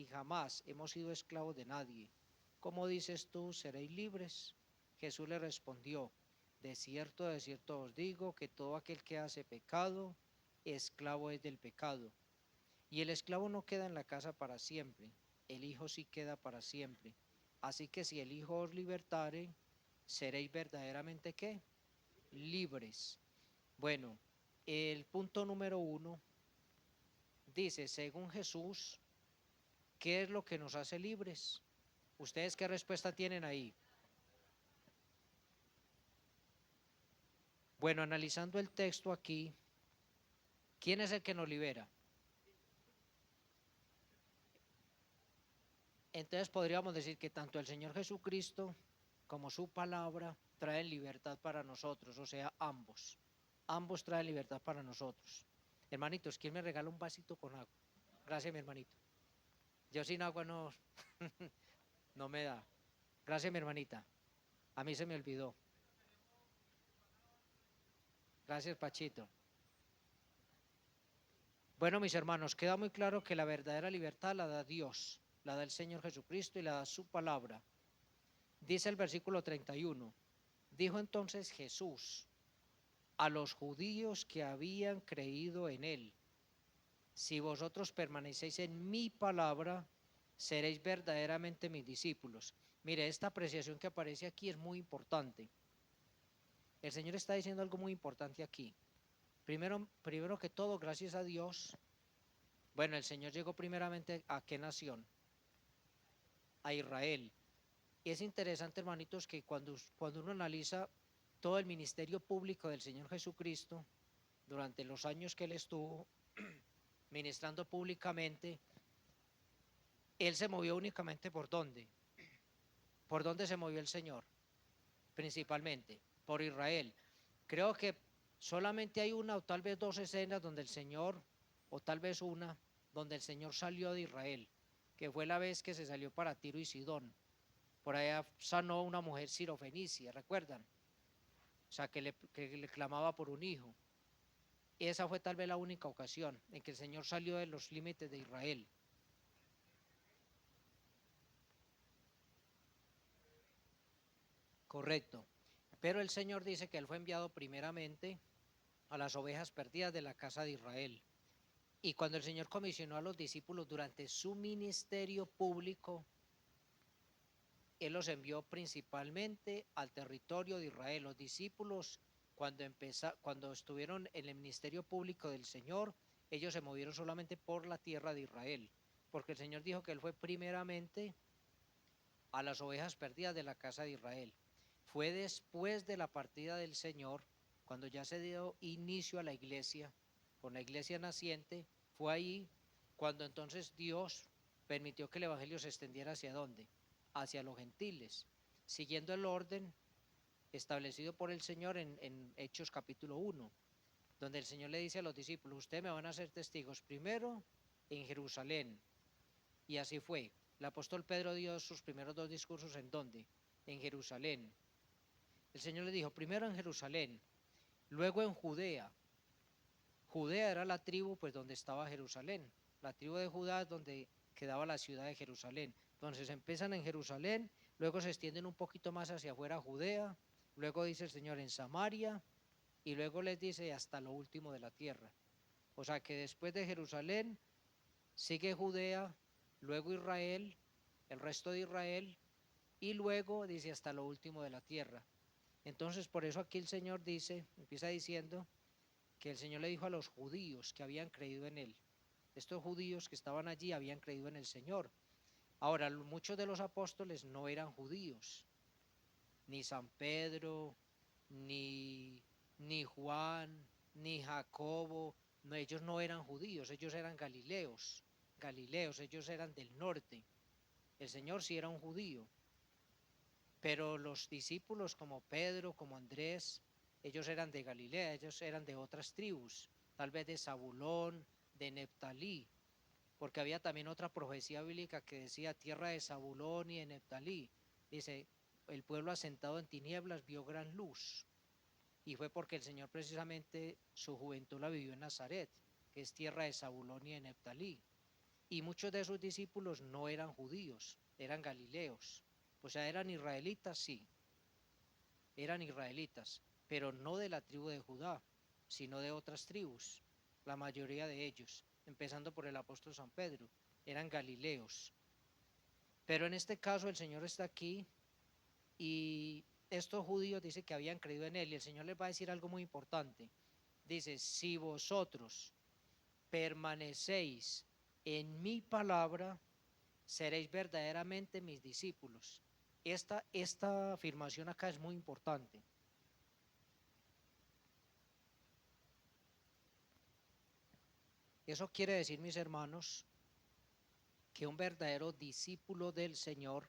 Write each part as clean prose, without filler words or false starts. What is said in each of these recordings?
y jamás hemos sido esclavos de nadie. ¿Cómo dices tú, seréis libres? Jesús le respondió, de cierto os digo que todo aquel que hace pecado, esclavo es del pecado. Y el esclavo no queda en la casa para siempre, el Hijo sí queda para siempre. Así que si el Hijo os libertare, seréis verdaderamente ¿qué? Libres. Bueno, el punto número 1 dice, según Jesús, ¿qué es lo que nos hace libres? ¿Ustedes qué respuesta tienen ahí? Bueno, analizando el texto aquí, ¿quién es el que nos libera? Entonces podríamos decir que tanto el Señor Jesucristo como su palabra traen libertad para nosotros, o sea, ambos. Ambos traen libertad para nosotros. Hermanitos, ¿quién me regala un vasito con agua? Gracias, mi hermanito. Yo sin agua no, no me da. Gracias, mi hermanita. A mí se me olvidó. Gracias, Pachito. Bueno, mis hermanos, queda muy claro que la verdadera libertad la da Dios, la da el Señor Jesucristo y la da su palabra. Dice el versículo 31, dijo entonces Jesús a los judíos que habían creído en él, si vosotros permanecéis en mi palabra, seréis verdaderamente mis discípulos. Mire, esta apreciación que aparece aquí es muy importante. El Señor está diciendo algo muy importante aquí. Primero que todo, gracias a Dios, bueno, el Señor llegó primeramente a qué nación, a Israel. Y es interesante, hermanitos, que cuando uno analiza todo el ministerio público del Señor Jesucristo, durante los años que Él estuvo ministrando públicamente, Él se movió únicamente ¿por dónde? ¿Por dónde se movió el Señor? Principalmente, por Israel. Creo que solamente hay una o tal vez dos escenas donde el Señor, o tal vez una, donde el Señor salió de Israel, que fue la vez que se salió para Tiro y Sidón. Por allá sanó una mujer sirofenicia, ¿recuerdan? O sea, que le clamaba por un hijo. Y esa fue tal vez la única ocasión en que el Señor salió de los límites de Israel. Correcto. Pero el Señor dice que Él fue enviado primeramente a las ovejas perdidas de la casa de Israel. Y cuando el Señor comisionó a los discípulos durante su ministerio público, Él los envió principalmente al territorio de Israel. Los discípulos, cuando estuvieron en el ministerio público del Señor, ellos se movieron solamente por la tierra de Israel, porque el Señor dijo que Él fue primeramente a las ovejas perdidas de la casa de Israel. Fue después de la partida del Señor, cuando ya se dio inicio a la iglesia, con la iglesia naciente, fue ahí cuando entonces Dios permitió que el evangelio se extendiera hacia dónde, hacia los gentiles, siguiendo el orden establecido por el Señor en Hechos capítulo 1, donde el Señor le dice a los discípulos, ustedes me van a ser testigos primero en Jerusalén, y así fue. El apóstol Pedro dio sus primeros dos discursos ¿en dónde? En Jerusalén. El Señor le dijo, primero en Jerusalén, luego en Judea. Judea era la tribu pues donde estaba Jerusalén. La tribu de Judá es donde quedaba la ciudad de Jerusalén. Entonces empiezan en Jerusalén, luego se extienden un poquito más hacia afuera a Judea, luego dice el Señor en Samaria y luego les dice hasta lo último de la tierra. O sea que después de Jerusalén sigue Judea, luego Israel, el resto de Israel y luego dice hasta lo último de la tierra. Entonces por eso aquí el Señor dice, empieza diciendo que el Señor le dijo a los judíos que habían creído en él. Estos judíos que estaban allí habían creído en el Señor. Ahora, muchos de los apóstoles no eran judíos, ni San Pedro, ni Juan, ni Jacobo, no, ellos no eran judíos, ellos eran galileos, ellos eran del norte. El Señor sí era un judío, pero los discípulos como Pedro, como Andrés, ellos eran de Galilea, ellos eran de otras tribus, tal vez de Zabulón, de Neftalí, porque había también otra profecía bíblica que decía tierra de Zabulón y de Neftalí. Dice, el pueblo asentado en tinieblas vio gran luz, y fue porque el Señor precisamente su juventud la vivió en Nazaret, que es tierra de Zabulón y de Neftalí. y muchos de sus discípulos no eran judíos, eran galileos. O sea, eran israelitas, sí, eran israelitas, pero no de la tribu de Judá, sino de otras tribus. La mayoría de ellos, empezando por el apóstol San Pedro, eran galileos. Pero en este caso el Señor está aquí y estos judíos dice que habían creído en él y el Señor les va a decir algo muy importante. Dice, si vosotros permanecéis en mi palabra, seréis verdaderamente mis discípulos. Esta afirmación acá es muy importante. Eso quiere decir, mis hermanos, que un verdadero discípulo del Señor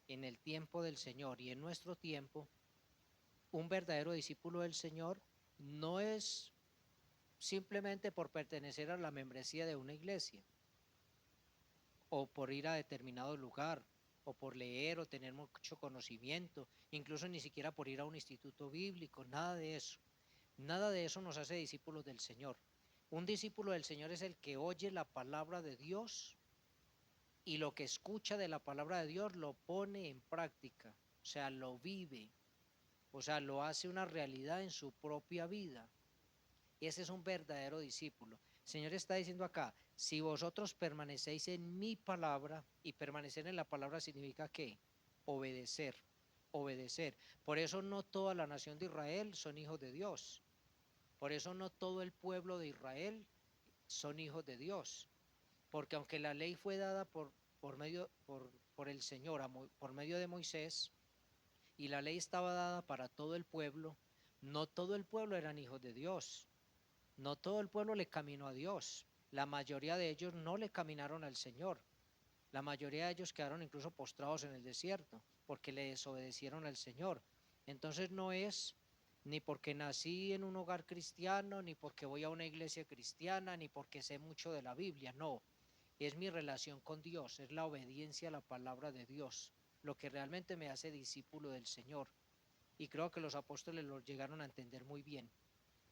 en el tiempo del Señor y en nuestro tiempo, un verdadero discípulo del Señor no es simplemente por pertenecer a la membresía de una iglesia o por ir a determinado lugar o por leer o tener mucho conocimiento, incluso ni siquiera por ir a un instituto bíblico, nada de eso. Nada de eso nos hace discípulos del Señor. Un discípulo del Señor es el que oye la palabra de Dios y lo que escucha de la palabra de Dios lo pone en práctica, o sea, lo vive, o sea, lo hace una realidad en su propia vida. Ese es un verdadero discípulo. El Señor está diciendo acá, si vosotros permanecéis en mi palabra, y permanecer en la palabra significa ¿qué? Obedecer, obedecer. Por eso no toda la nación de Israel son hijos de Dios. Por eso no todo el pueblo de Israel son hijos de Dios. Porque aunque la ley fue dada por el Señor, por medio de Moisés, y la ley estaba dada para todo el pueblo, no todo el pueblo eran hijos de Dios. No todo el pueblo le caminó a Dios. La mayoría de ellos no le caminaron al Señor. La mayoría de ellos quedaron incluso postrados en el desierto porque le desobedecieron al Señor. Entonces no es ni porque nací en un hogar cristiano, ni porque voy a una iglesia cristiana, ni porque sé mucho de la Biblia, no. Es mi relación con Dios, es la obediencia a la palabra de Dios, lo que realmente me hace discípulo del Señor. Y creo que los apóstoles lo llegaron a entender muy bien,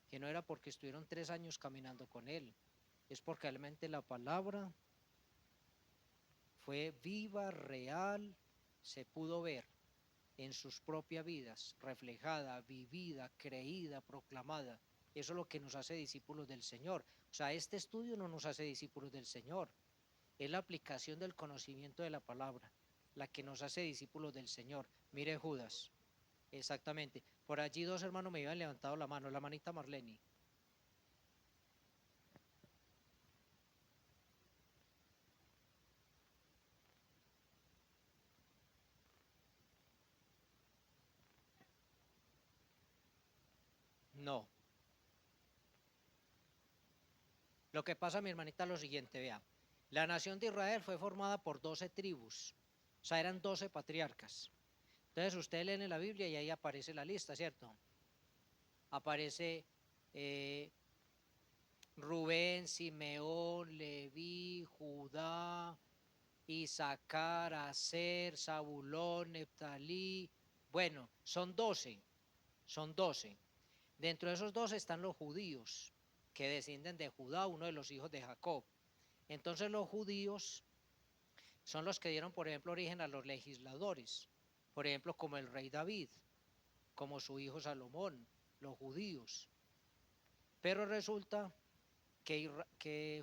que no era porque estuvieron 3 años caminando con Él, es porque realmente la palabra fue viva, real, se pudo ver en sus propias vidas, reflejada, vivida, creída, proclamada. Eso es lo que nos hace discípulos del Señor. O sea, este estudio no nos hace discípulos del Señor, es la aplicación del conocimiento de la palabra, la que nos hace discípulos del Señor. Mire Judas, exactamente. Por allí dos hermanos me habían levantado la mano, la manita Marlene. No. Lo que pasa, mi hermanita, es lo siguiente, vea. La nación de Israel fue formada por 12 tribus, o sea, eran 12 patriarcas. Entonces usted lee en la Biblia y ahí aparece la lista, ¿cierto? Aparece Rubén, Simeón, Leví, Judá, Isaacar, Aser, Zabulón, Neftalí. Bueno, son 12, son 12. Dentro de esos 12 están los judíos, que descienden de Judá, uno de los hijos de Jacob. Entonces los judíos son los que dieron, por ejemplo, origen a los legisladores, por ejemplo, como el rey David, como su hijo Salomón, los judíos. Pero resulta que,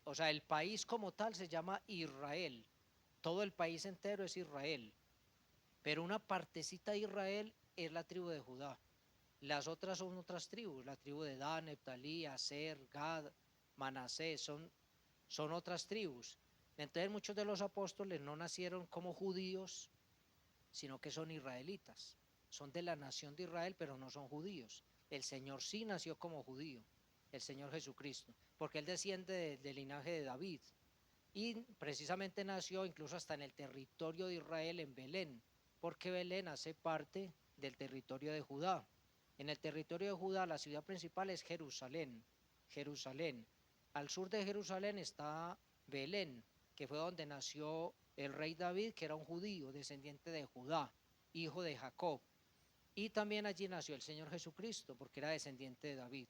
o sea, el país como tal se llama Israel, todo el país entero es Israel, pero una partecita de Israel es la tribu de Judá. Las otras son otras tribus, la tribu de Dan, Neftalí, Aser, Gad, Manasés, son otras tribus. Entonces muchos de los apóstoles no nacieron como judíos, sino que son israelitas. Son de la nación de Israel, pero no son judíos. El Señor sí nació como judío, el Señor Jesucristo, porque Él desciende del linaje de David. Y precisamente nació incluso hasta en el territorio de Israel, en Belén, porque Belén hace parte del territorio de Judá. En el territorio de Judá la ciudad principal es Jerusalén. Jerusalén. Al sur de Jerusalén está Belén, que fue donde nació el rey David, que era un judío, descendiente de Judá, hijo de Jacob. Y también allí nació el Señor Jesucristo, porque era descendiente de David.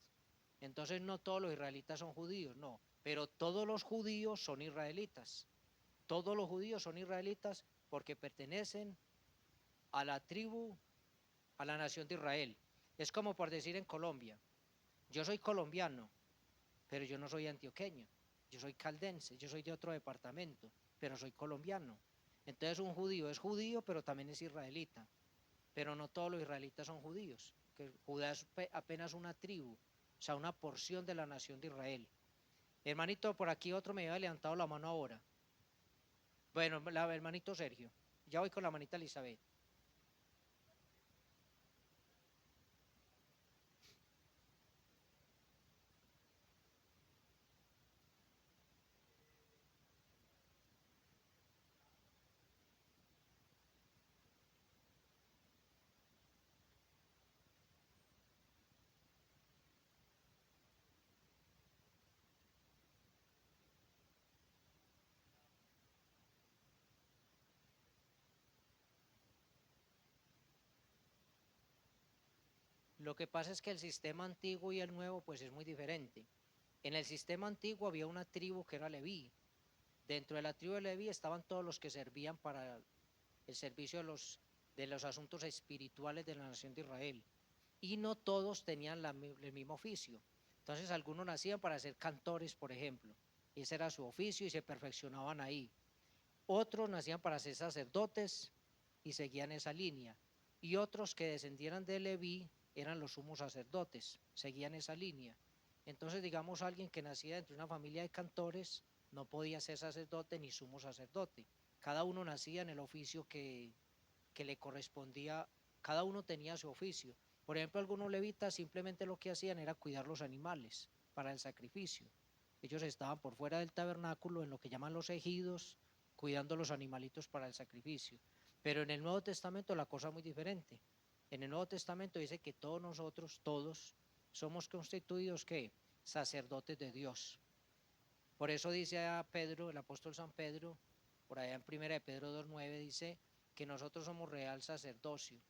Entonces no todos los israelitas son judíos, no. pero todos los judíos son israelitas. Todos los judíos son israelitas porque pertenecen a la tribu, a la nación de Israel. Es como por decir en Colombia, yo soy colombiano, pero yo no soy antioqueño, yo soy caldense, yo soy de otro departamento, pero soy colombiano. Entonces un judío es judío, pero también es israelita, pero no todos los israelitas son judíos, que Judá es apenas una tribu, o sea, una porción de la nación de Israel. Hermanito, por aquí otro me había levantado la mano ahora. Bueno, hermanito Sergio, ya voy con la manita Elizabeth. Lo que pasa es que el sistema antiguo y el nuevo pues es muy diferente. En el sistema antiguo había una tribu que era Leví. Dentro de la tribu de Leví estaban todos los que servían para el servicio de los asuntos espirituales de la nación de Israel. Y no todos tenían el mismo oficio. Entonces algunos nacían para ser cantores, por ejemplo. Ese era su oficio y se perfeccionaban ahí. Otros nacían para ser sacerdotes y seguían esa línea. Y otros que descendieran de Leví eran los sumos sacerdotes, seguían esa línea. Entonces, digamos, alguien que nacía dentro de una familia de cantores no podía ser sacerdote ni sumo sacerdote. Cada uno nacía en el oficio que le correspondía, cada uno tenía su oficio. Por ejemplo, algunos levitas simplemente lo que hacían era cuidar los animales para el sacrificio. Ellos estaban por fuera del tabernáculo en lo que llaman los ejidos, cuidando los animalitos para el sacrificio. Pero en el Nuevo Testamento la cosa es muy diferente. En el Nuevo Testamento dice que todos nosotros, todos, somos constituidos ¿qué? Sacerdotes de Dios. Por eso dice a Pedro, el apóstol San Pedro, por allá en 1 de Pedro 2:9 dice que nosotros somos real sacerdocio,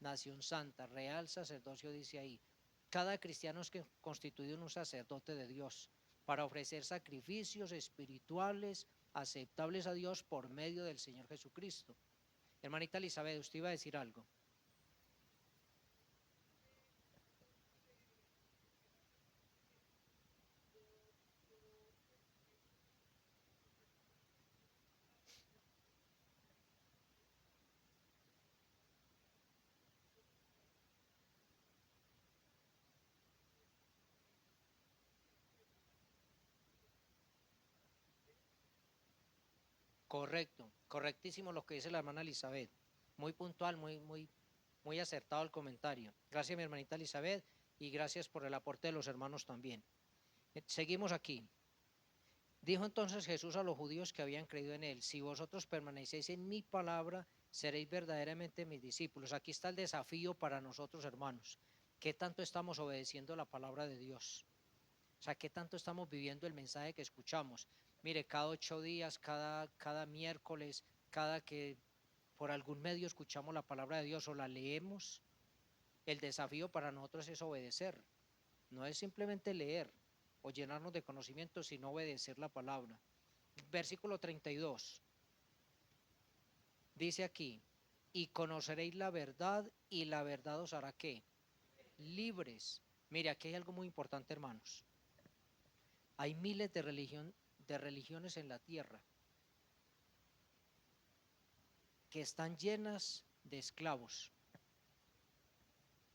nación santa, real sacerdocio dice ahí. Cada cristiano es constituido en un sacerdote de Dios para ofrecer sacrificios espirituales aceptables a Dios por medio del Señor Jesucristo. Hermanita Elizabeth, usted iba a decir algo. Correcto, correctísimo lo que dice la hermana Elizabeth. Muy puntual, muy acertado el comentario. Gracias, mi hermanita Elizabeth, y gracias por el aporte de los hermanos también. Seguimos aquí. Dijo entonces Jesús a los judíos que habían creído en él: si vosotros permanecéis en mi palabra, seréis verdaderamente mis discípulos. Aquí está el desafío para nosotros, hermanos. ¿Qué tanto estamos obedeciendo la palabra de Dios? O sea, ¿qué tanto estamos viviendo el mensaje que escuchamos? Mire, cada 8 días, cada miércoles, cada que por algún medio escuchamos la palabra de Dios o la leemos, el desafío para nosotros es obedecer. No es simplemente leer o llenarnos de conocimiento, sino obedecer la palabra. Versículo 32. Dice aquí: y conoceréis la verdad y la verdad os hará ¿qué? Libres. Mire, aquí hay algo muy importante, hermanos. Hay miles de religiones en la tierra que están llenas de esclavos.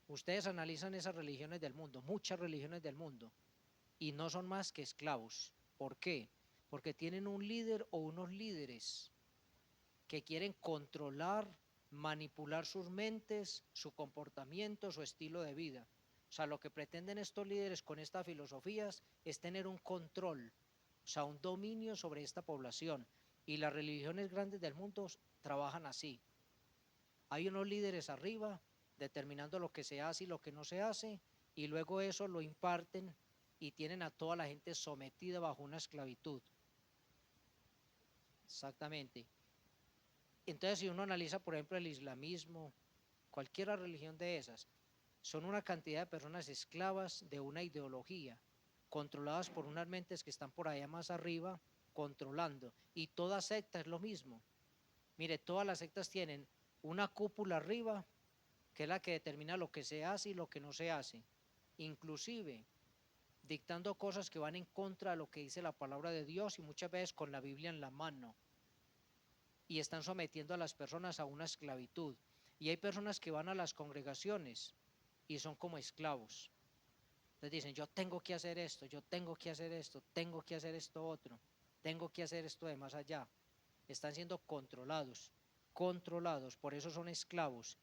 Ustedes analizan esas religiones del mundo, muchas religiones del mundo, y no son más que esclavos. ¿Por qué? Porque tienen un líder o unos líderes que quieren controlar, manipular sus mentes, su comportamiento, su estilo de vida. O sea, lo que pretenden estos líderes con estas filosofías es tener un control, o sea, un dominio sobre esta población. Y las religiones grandes del mundo trabajan así. Hay unos líderes arriba determinando lo que se hace y lo que no se hace, y luego eso lo imparten y tienen a toda la gente sometida bajo una esclavitud. Exactamente. Entonces, si uno analiza, por ejemplo, el islamismo, cualquier religión de esas, son una cantidad de personas esclavas de una ideología. controladas por unas mentes que están por allá más arriba, controlando. Y toda secta es lo mismo. Mire, todas las sectas tienen una cúpula arriba, que es la que determina lo que se hace y lo que no se hace. Inclusive dictando cosas que van en contra de lo que dice la palabra de Dios y muchas veces con la Biblia en la mano. Y están sometiendo a las personas a una esclavitud. Y hay personas que van a las congregaciones y son como esclavos. Entonces dicen, yo tengo que hacer esto, yo tengo que hacer esto, tengo que hacer esto otro, tengo que hacer esto de más allá. Están siendo controlados, por eso son esclavos.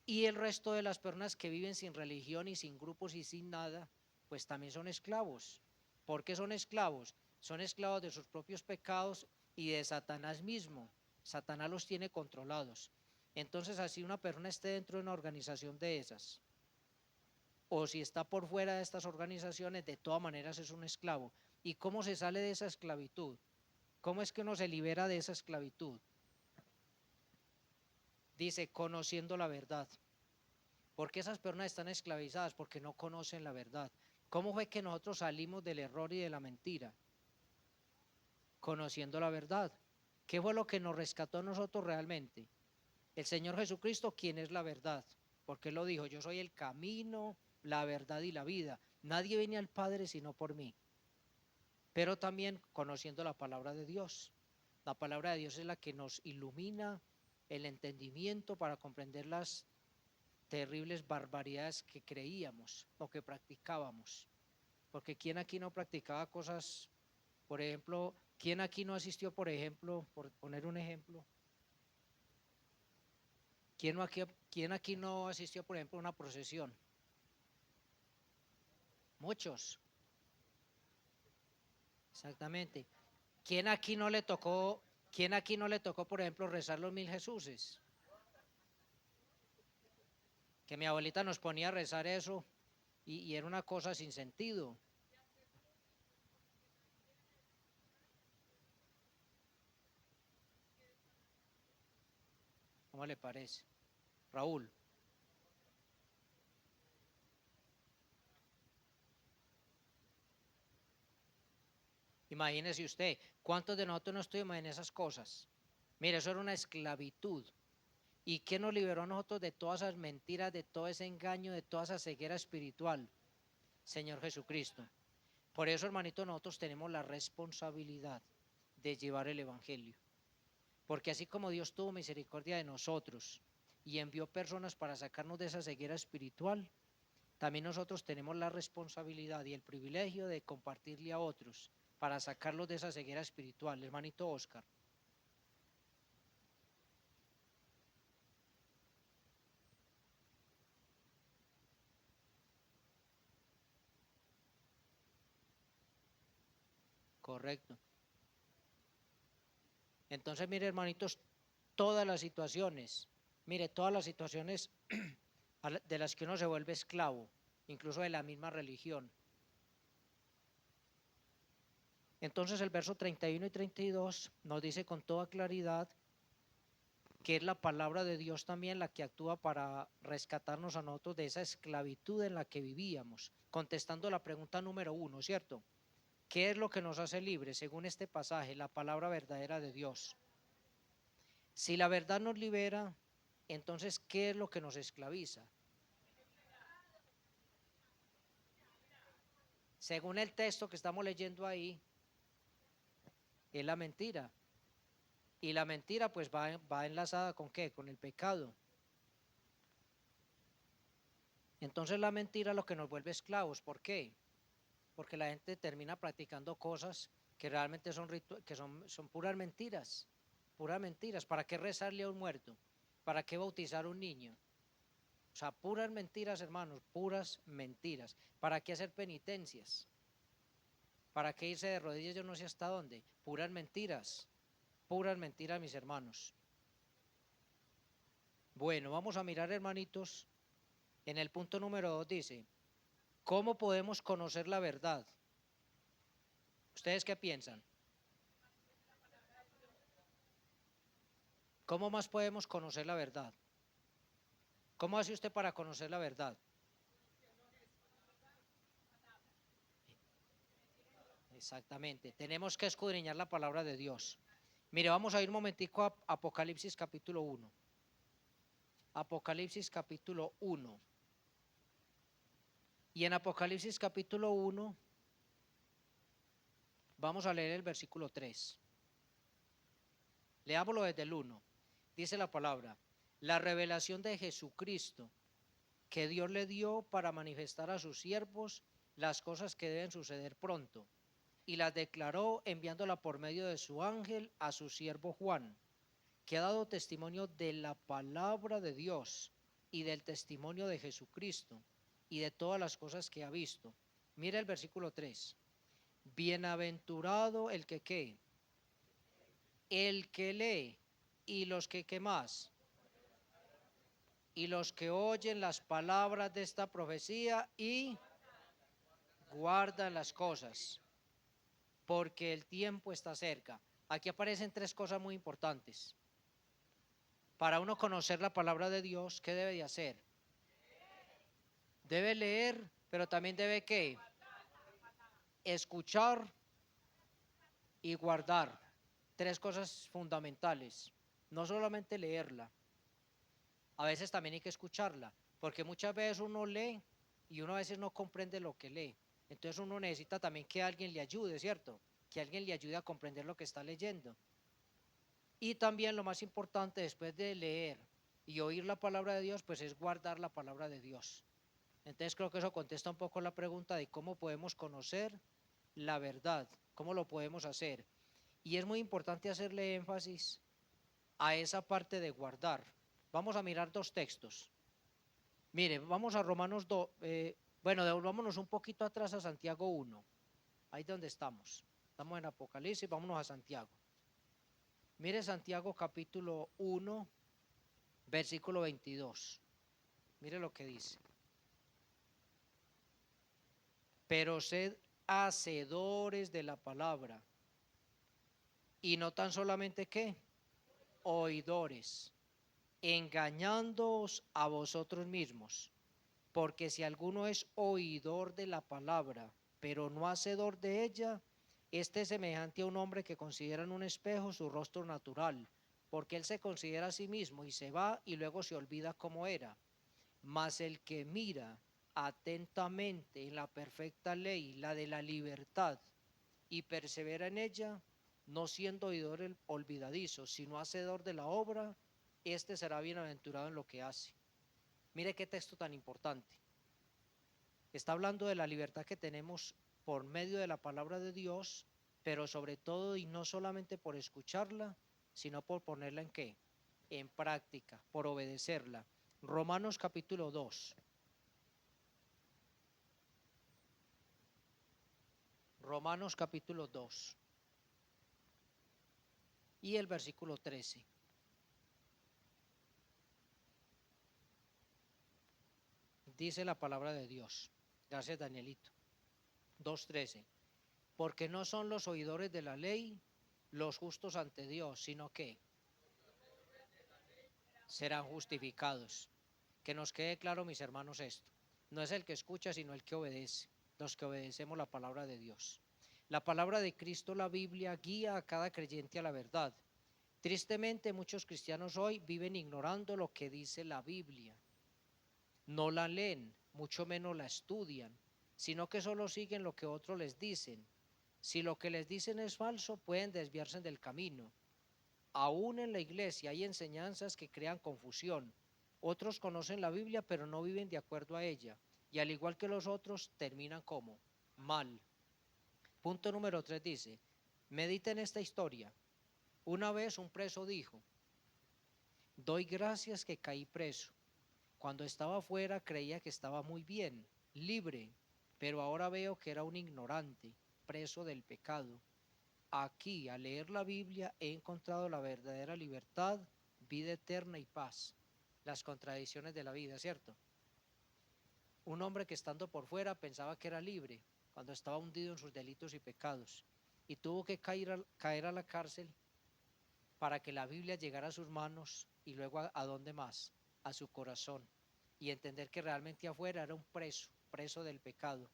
Y el resto de las personas que viven sin religión y sin grupos y sin nada, pues también son esclavos. ¿Por qué son esclavos? Son esclavos de sus propios pecados y de Satanás mismo. Satanás los tiene controlados. Entonces, así una persona esté dentro de una organización de esas, o si está por fuera de estas organizaciones, de todas maneras es un esclavo. ¿Y cómo se sale de esa esclavitud? ¿Cómo es que uno se libera de esa esclavitud? Dice, conociendo la verdad. ¿Por qué esas personas están esclavizadas? Porque no conocen la verdad. ¿Cómo fue que nosotros salimos del error y de la mentira? Conociendo la verdad. ¿Qué fue lo que nos rescató a nosotros realmente? El Señor Jesucristo, quien es la verdad. Porque Él lo dijo, yo soy el camino, la verdad y la vida. Nadie viene al Padre sino por mí. Pero también conociendo la palabra de Dios. La palabra de Dios es la que nos ilumina el entendimiento para comprender las terribles barbaridades que creíamos o que practicábamos. Porque ¿quién aquí no practicaba cosas? Por ejemplo, ¿quién aquí no asistió, por ejemplo, por poner un ejemplo? ¿Quién aquí no asistió, por ejemplo, a una procesión? Muchos. Exactamente. ¿Quién aquí no le tocó, por ejemplo, rezar los 1000 Jesuses? Que mi abuelita nos ponía a rezar eso y era una cosa sin sentido. ¿Cómo le parece? Raúl. Imagínese usted, ¿cuántos de nosotros no estuvimos en esas cosas? Mire, eso era una esclavitud. ¿Y qué nos liberó a nosotros de todas esas mentiras, de todo ese engaño, de toda esa ceguera espiritual? Señor Jesucristo. Por eso, hermanito, nosotros tenemos la responsabilidad de llevar el Evangelio. Porque así como Dios tuvo misericordia de nosotros y envió personas para sacarnos de esa ceguera espiritual, también nosotros tenemos la responsabilidad y el privilegio de compartirle a otros para sacarlos de esa ceguera espiritual. Hermanito Oscar. Correcto. Entonces, mire, hermanitos, todas las situaciones, mire, todas las situaciones de las que uno se vuelve esclavo, incluso de la misma religión. Entonces el verso 31 y 32 nos dice con toda claridad que es la palabra de Dios también la que actúa para rescatarnos a nosotros de esa esclavitud en la que vivíamos, contestando la pregunta número 1, ¿cierto? ¿Qué es lo que nos hace libres? Según este pasaje, la palabra verdadera de Dios. Si la verdad nos libera, entonces, ¿qué es lo que nos esclaviza? Según el texto que estamos leyendo ahí, es la mentira. Y la mentira pues va enlazada con ¿qué? Con el pecado. Entonces la mentira es lo que nos vuelve esclavos. ¿Por qué? Porque la gente termina practicando cosas que realmente son puras mentiras. Puras mentiras. ¿Para qué rezarle a un muerto? ¿Para qué bautizar a un niño? O sea, puras mentiras, hermanos, puras mentiras. ¿Para qué hacer penitencias? ¿Para qué irse de rodillas yo no sé hasta dónde? Puras mentiras, mis hermanos. Bueno, vamos a mirar, hermanitos, en el punto número 2 dice, ¿cómo podemos conocer la verdad? ¿Ustedes qué piensan? ¿Cómo más podemos conocer la verdad? ¿Cómo hace usted para conocer la verdad? Exactamente. Tenemos que escudriñar la palabra de Dios. Mire, vamos a ir un momentico a Apocalipsis capítulo 1. Apocalipsis capítulo 1. Y en Apocalipsis capítulo 1 vamos a leer el versículo 3. Leámoslo desde el 1. Dice la palabra: la revelación de Jesucristo que Dios le dio para manifestar a sus siervos las cosas que deben suceder pronto, y las declaró enviándola por medio de su ángel a su siervo Juan, que ha dado testimonio de la palabra de Dios y del testimonio de Jesucristo y de todas las cosas que ha visto. Mira el versículo 3. Bienaventurado el que ¿qué? El que lee y los que ¿qué más? Y los que oyen las palabras de esta profecía y guardan las cosas, porque el tiempo está cerca. Aquí aparecen tres cosas muy importantes. Para uno conocer la palabra de Dios, ¿qué debe de hacer? Debe leer, pero también debe ¿qué? Escuchar y guardar. Tres cosas fundamentales. No solamente leerla, a veces también hay que escucharla, porque muchas veces uno lee y uno a veces no comprende lo que lee. Entonces uno necesita también que alguien le ayude, ¿cierto? Que alguien le ayude a comprender lo que está leyendo. Y también lo más importante después de leer y oír la palabra de Dios, pues es guardar la palabra de Dios. Entonces creo que eso contesta un poco la pregunta de cómo podemos conocer la verdad, cómo lo podemos hacer. Y es muy importante hacerle énfasis a esa parte de guardar. Vamos a mirar dos textos. Mire, vamos a Romanos 2, bueno, devolvámonos un poquito atrás a Santiago 1, ahí donde estamos. Estamos en Apocalipsis, vámonos a Santiago. Mire Santiago capítulo 1, versículo 22. Mire lo que dice. Pero sed hacedores de la palabra, y no tan solamente ¿qué? Oidores, engañándoos a vosotros mismos. Porque si alguno es oidor de la palabra, pero no hacedor de ella, este es semejante a un hombre que considera en un espejo su rostro natural, porque él se considera a sí mismo y se va y luego se olvida cómo era. Mas el que mira atentamente en la perfecta ley, la de la libertad, y persevera en ella, no siendo oidor olvidadizo, sino hacedor de la obra, este será bienaventurado en lo que hace. Mire qué texto tan importante. Está hablando de la libertad que tenemos por medio de la palabra de Dios, pero sobre todo y no solamente por escucharla, sino por ponerla en qué? En práctica, por obedecerla. Romanos capítulo 2. Romanos capítulo 2. Y el versículo 13. Dice la palabra de Dios. Gracias, Danielito. 2:13. Porque no son los oidores de la ley los justos ante Dios, sino que serán justificados. Que nos quede claro, mis hermanos, esto. No es el que escucha, sino el que obedece. Los que obedecemos la palabra de Dios. La palabra de Cristo, la Biblia, guía a cada creyente a la verdad. Tristemente, muchos cristianos hoy viven ignorando lo que dice la Biblia. No la leen, mucho menos la estudian, sino que solo siguen lo que otros les dicen. Si lo que les dicen es falso, pueden desviarse del camino. Aún en la iglesia hay enseñanzas que crean confusión. Otros conocen la Biblia, pero no viven de acuerdo a ella. Y al igual que los otros, terminan como mal. Punto número 3 dice, mediten esta historia. Una vez un preso dijo, doy gracias que caí preso. Cuando estaba afuera creía que estaba muy bien, libre, pero ahora veo que era un ignorante, preso del pecado. Aquí, al leer la Biblia, he encontrado la verdadera libertad, vida eterna y paz. Las contradicciones de la vida, ¿cierto? Un hombre que estando por fuera pensaba que era libre, cuando estaba hundido en sus delitos y pecados, y tuvo que caer a la cárcel para que la Biblia llegara a sus manos y luego a dónde más, a su corazón, y entender que realmente afuera era un preso del pecado.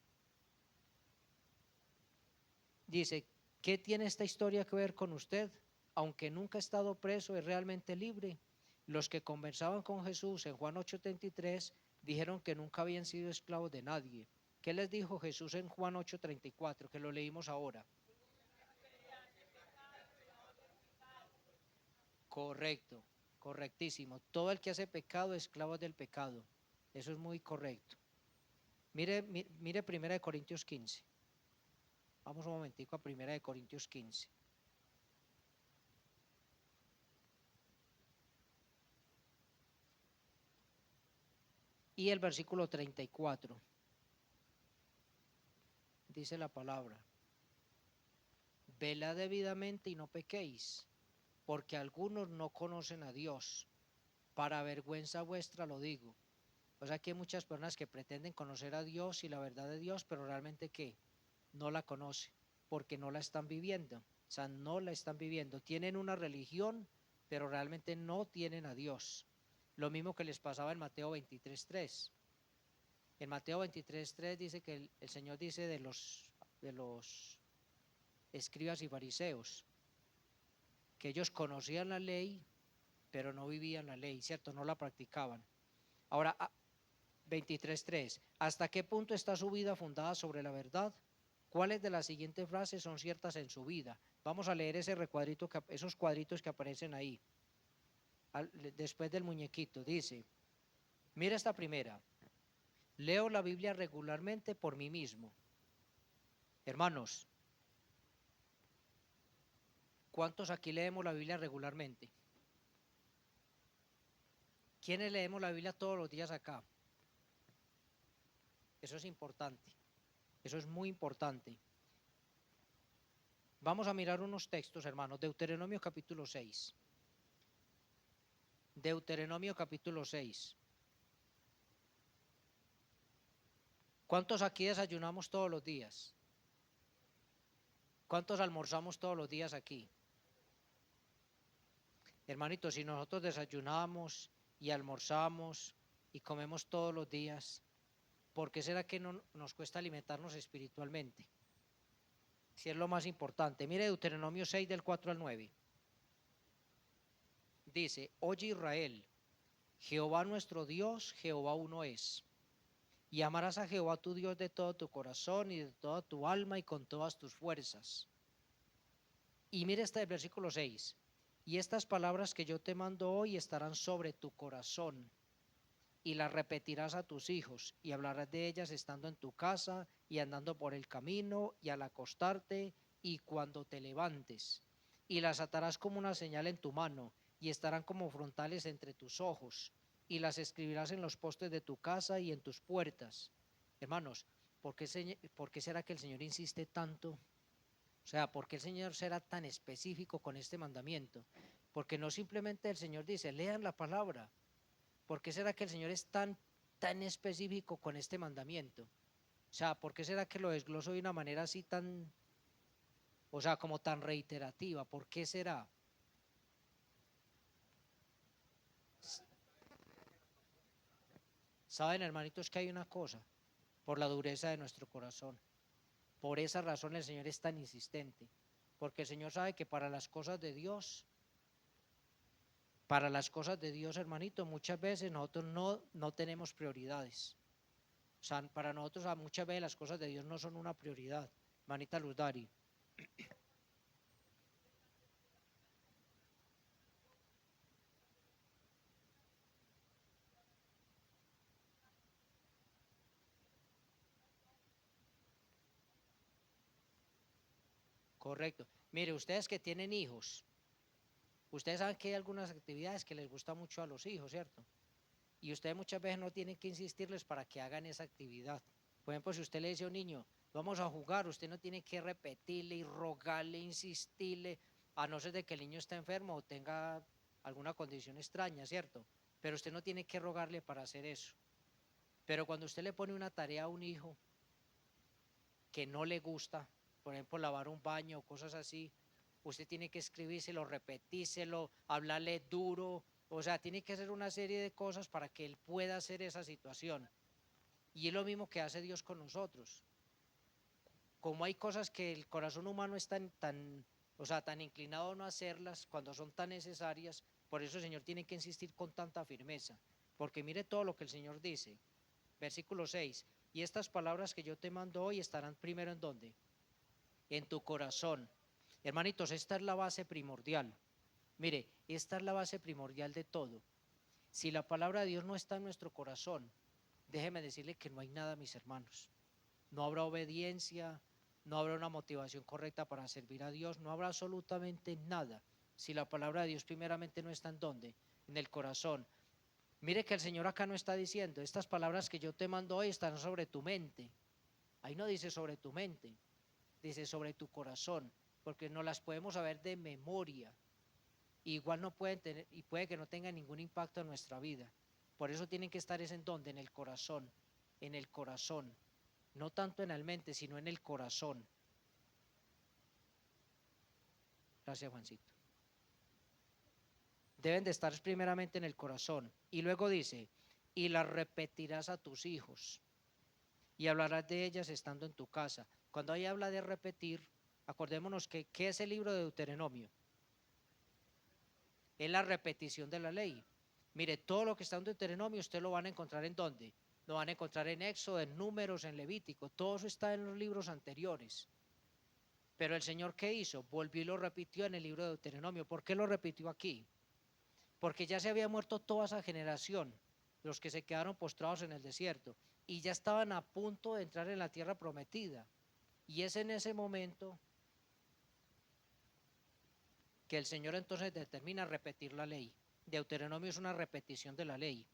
Dice, ¿qué tiene esta historia que ver con usted? Aunque nunca ha estado preso, es realmente libre. Los que conversaban con Jesús en Juan 8:33 dijeron que nunca habían sido esclavos de nadie. ¿Qué les dijo Jesús en Juan 8:34, que lo leímos ahora? Correcto, correctísimo. Todo el que hace pecado es esclavo del pecado. Eso es muy correcto. Mire 1 Corintios 15. Vamos un momentico a 1 Corintios 15. Y el versículo 34. Dice la palabra: velad debidamente y no pequéis, porque algunos no conocen a Dios. Para vergüenza vuestra lo digo. O sea que hay muchas personas que pretenden conocer a Dios y la verdad de Dios, pero realmente ¿qué? No la conocen, porque no la están viviendo. O sea, no la están viviendo. Tienen una religión, pero realmente no tienen a Dios. Lo mismo que les pasaba en Mateo 23:3. En Mateo 23:3 dice que el Señor dice de los escribas y fariseos, que ellos conocían la ley, pero no vivían la ley, ¿cierto? No la practicaban. Ahora, 23:3, ¿hasta qué punto está su vida fundada sobre la verdad? ¿Cuáles de las siguientes frases son ciertas en su vida? Vamos a leer esos cuadritos que aparecen ahí, después del muñequito. Dice, mira esta primera: leo la Biblia regularmente por mí mismo. Hermanos, ¿cuántos aquí leemos la Biblia regularmente? ¿Quiénes leemos la Biblia todos los días acá? Eso es importante, eso es muy importante. Vamos a mirar unos textos, hermanos. Deuteronomio capítulo 6. Deuteronomio capítulo 6. ¿Cuántos aquí desayunamos todos los días? ¿Cuántos almorzamos todos los días aquí? Hermanitos, si nosotros desayunamos y almorzamos y comemos todos los días, ¿por qué será que no nos cuesta alimentarnos espiritualmente? Si es lo más importante. Mire Deuteronomio 6 del 4 al 9. Dice, oye Israel, Jehová nuestro Dios, Jehová uno es. Y amarás a Jehová tu Dios de todo tu corazón y de toda tu alma y con todas tus fuerzas. Y mire este versículo 6. Y estas palabras que yo te mando hoy estarán sobre tu corazón, y las repetirás a tus hijos, y hablarás de ellas estando en tu casa, y andando por el camino, y al acostarte, y cuando te levantes. Y las atarás como una señal en tu mano, y estarán como frontales entre tus ojos, y las escribirás en los postes de tu casa y en tus puertas. Hermanos, ¿por qué será que el Señor insiste tanto? O sea, ¿por qué el Señor será tan específico con este mandamiento? Porque no simplemente el Señor dice, lean la palabra. ¿Por qué será que el Señor es tan específico con este mandamiento? O sea, ¿por qué será que lo desgloso de una manera así tan, o sea, como tan reiterativa? ¿Por qué será? Saben, hermanitos, que hay una cosa: por la dureza de nuestro corazón. Por esa razón el Señor es tan insistente, porque el Señor sabe que para las cosas de Dios, hermanito, muchas veces nosotros no tenemos prioridades. O sea, para nosotros muchas veces las cosas de Dios no son una prioridad. Manita Luz Dari. Correcto. Mire, ustedes que tienen hijos, ustedes saben que hay algunas actividades que les gusta mucho a los hijos, ¿cierto? Y ustedes muchas veces no tienen que insistirles para que hagan esa actividad. Por ejemplo, si usted le dice a un niño, vamos a jugar, usted no tiene que repetirle y rogarle, insistirle, a no ser de que el niño esté enfermo o tenga alguna condición extraña, ¿cierto? Pero usted no tiene que rogarle para hacer eso. Pero cuando usted le pone una tarea a un hijo que no le gusta, por ejemplo, lavar un baño o cosas así, usted tiene que escribírselo, repetírselo, hablarle duro, o sea, tiene que hacer una serie de cosas para que él pueda hacer esa situación. Y es lo mismo que hace Dios con nosotros. como hay cosas que el corazón humano es tan inclinado a no hacerlas cuando son tan necesarias, por eso el Señor tiene que insistir con tanta firmeza. Porque mire todo lo que el Señor dice. Versículo 6. Y estas palabras que yo te mando hoy estarán primero ¿en dónde? En tu corazón. Hermanitos, esta es la base primordial. Mire, esta es la base primordial de todo. Si la palabra de Dios no está en nuestro corazón, déjeme decirle que no hay nada, mis hermanos. No habrá obediencia, no habrá una motivación correcta para servir a Dios, no habrá absolutamente nada. Si la palabra de Dios primeramente no está en dónde, en el corazón. Mire que el Señor acá no está diciendo, estas palabras que yo te mando hoy están sobre tu mente. Ahí no dice sobre tu mente, dice sobre tu corazón, porque no las podemos saber de memoria. Igual no pueden tener, y puede que no tengan ningún impacto en nuestra vida. Por eso tienen que estar en donde, en el corazón, en el corazón. No tanto en la mente, sino en el corazón. Gracias, Juancito. Deben de estar primeramente en el corazón. Y luego dice, y las repetirás a tus hijos y hablarás de ellas estando en tu casa. Cuando ahí habla de repetir, acordémonos que ¿qué es el libro de Deuteronomio? Es la repetición de la ley. Mire, todo lo que está en Deuteronomio usted lo van a encontrar ¿en dónde? Lo van a encontrar en Éxodo, en Números, en Levítico. Todo eso está en los libros anteriores. Pero el Señor, ¿qué hizo? Volvió y lo repitió en el libro de Deuteronomio. ¿Por qué lo repitió aquí? Porque ya se había muerto toda esa generación, los que se quedaron postrados en el desierto, y ya estaban a punto de entrar en la tierra prometida. Y es en ese momento que el Señor entonces determina repetir la ley. Deuteronomio es una repetición de la ley.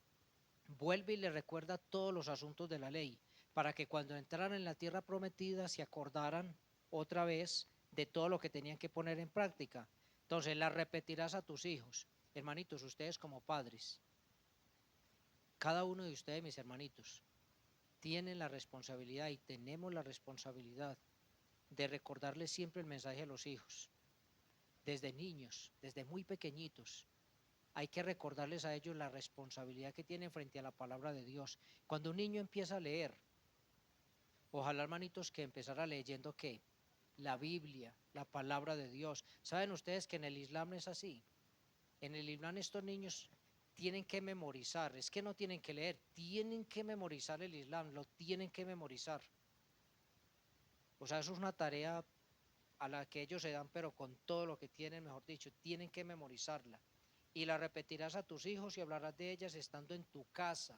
Vuelve y le recuerda todos los asuntos de la ley, para que cuando entraran en la tierra prometida se acordaran otra vez de todo lo que tenían que poner en práctica. Entonces la repetirás a tus hijos. Hermanitos, ustedes como padres, cada uno de ustedes, mis hermanitos, tienen la responsabilidad y tenemos la responsabilidad de recordarles siempre el mensaje a los hijos. Desde niños, desde muy pequeñitos, hay que recordarles a ellos la responsabilidad que tienen frente a la palabra de Dios. Cuando un niño empieza a leer, ojalá, hermanitos, que empezara leyendo ¿qué? La Biblia, la palabra de Dios. ¿Saben ustedes que en el Islam no es así? En el Islam estos niños tienen que memorizar, es que no tienen que leer, tienen que memorizar el Islam, lo tienen que memorizar. O sea, eso es una tarea a la que ellos se dan, pero con todo lo que tienen, mejor dicho, tienen que memorizarla. Y la repetirás a tus hijos y hablarás de ellas estando en tu casa